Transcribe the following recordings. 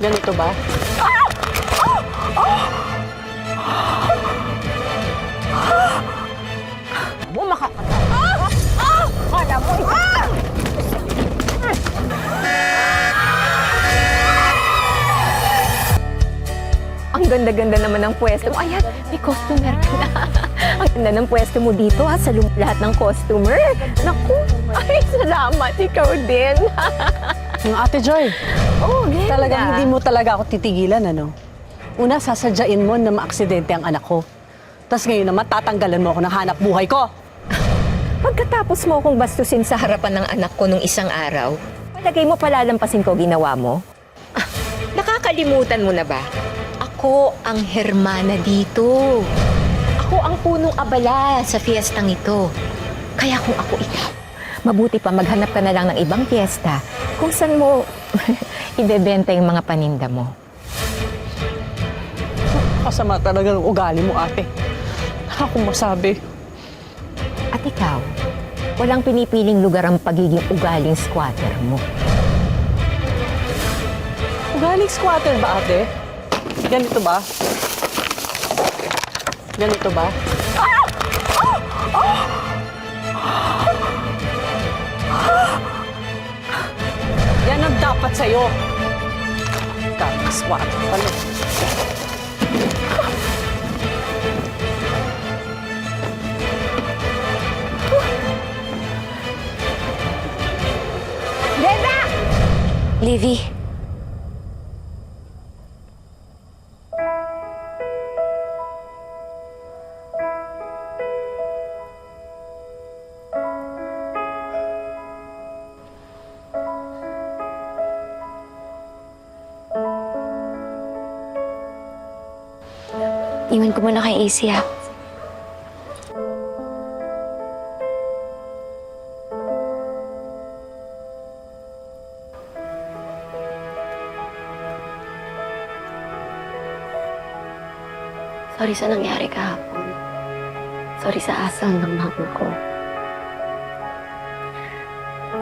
Ganito ba? Mo Kala mo Ang ganda-ganda naman ng pwesto mo. Ayan, may customer ka na. Ang ganda ng pwesto mo dito ha, sa lahat ng customer. Naku, ay salamat, ikaw din. Yung Ate Joy, Oh, ganda. talagang hindi mo talaga ako titigilan, ano? Una, sasadyain mo na maaksidente ang anak ko. Tapos ngayon naman, tatanggalan mo ako ng hanap buhay ko. Pagkatapos mo akong bastusin sa harapan ng anak ko nung isang araw, palagay mo palalampasin ko ginawa mo? Ah, nakakalimutan mo na ba? Ako ang Hermana dito. Ako ang punong abala sa fiestang ito. Kaya kung ako ikaw, mabuti pa maghanap ka na lang ng ibang fiesta kung saan mo ibebenta yung mga paninda mo. Kasama talaga ng ugali mo, ate. Ako masabi. At ikaw, walang pinipiling lugar ang pagiging ugaling squatter mo. Ugaling squatter ba, ate? Ganito ba? Ganito ba? Yan ang dapat sa'yo. Ugaling squatter pala. Brenda! Livy. Iwan ko muna kay AC, ha? Sorry sa nangyari kahapon. Sorry sa asal ng mama ko.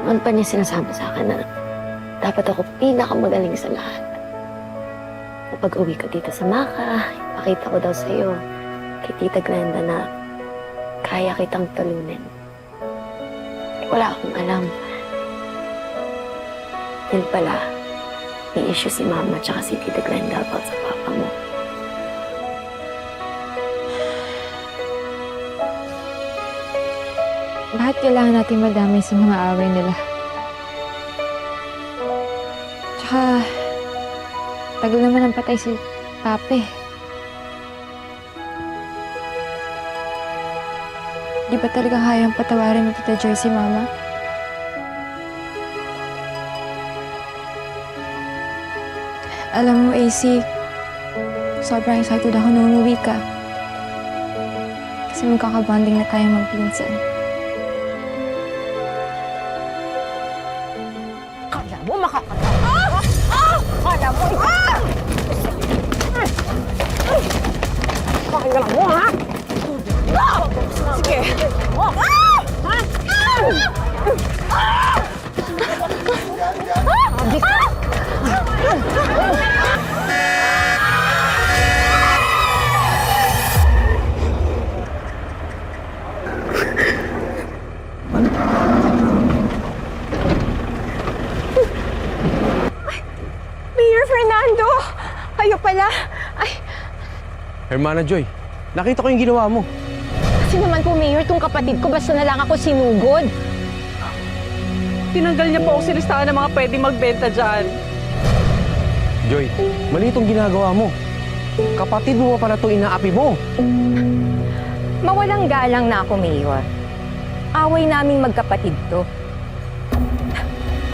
Noon pa niya sinasabi sa akin na dapat ako pinakamagaling sa lahat. Kapag uwi ko dito sa Maka, ipakita ko daw sa'yo, kay Tita Glenda, na kaya kitang talunin. Wala akong alam. Yun pala, may issue si Mama tsaka si Tita Glenda about sa papa mo. Bakit kailangan natin madamay sa mga away nila? Tsaka, tagal naman ang patay si Pape. Di ba talaga kayang patawarin ni Tita Joy si Mama? Alam mo, AC, sobrang excited ako nung umuwi ka. Kasi magkakabanding na tayo magpinsan. Kala mo Kala mo Pakinggan mo, ha? Sige. Mayor Fernando! Kayo pala! Ay, Hermana Joy, nakita ko yung ginawa mo. kasi naman po, Mayor, tong kapatid ko, basta na lang ako sinugod. Tinanggal niya po ako sa listahan ng mga pwedeng magbenta dyan. Joy, mali itong ginagawa mo. Kapatid mo pa pala ito inaapi mo. Mawalang galang na ako, Mayor. Away naming magkapatid to.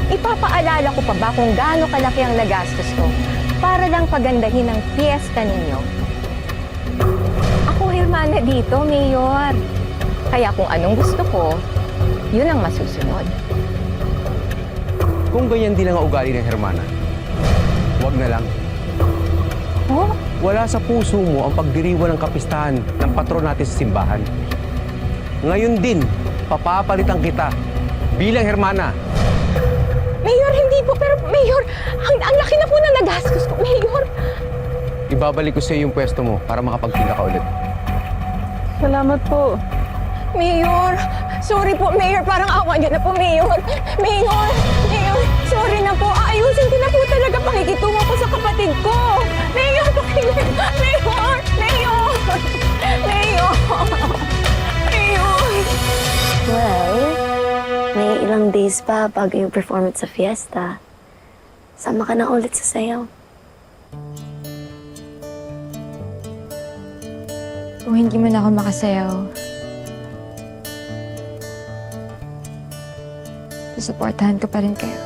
Ipapaalala ko pa ba kung gaano kalaki ang nagastos ko para lang pagandahin ang fiesta ninyo? Ako, Hermana, dito, Mayor. Kaya kung anong gusto ko, yun ang masusunod. Kung ganyan din ang ugali ng Hermana, wag na lang. Oh? Wala sa puso mo ang pagdiriwan ng kapistahan ng patron natin sa simbahan. Ngayon din, papapalitan kita bilang Hermana. Mayor, hindi po. Pero, Mayor, ang laki na po na nagastos ko. ibabalik ko sa iyo yung pwesto mo para makapagtinda ka ulit. Salamat po. Mayor! Sorry po, Mayor. Parang awa niyo na po, Mayor. Mayor! Mayor! Sorry na po. Aayusin ko na po talaga pakikitungo ko sa kapatid ko. Mayor! Mayor! Mayor! Mayor! Mayor! Well, may ilang days pa bago yung performance sa fiesta. Sama ka na ulit sa sayaw. Kung hindi man ako makasayaw, susuportahan ko pa rin kayo.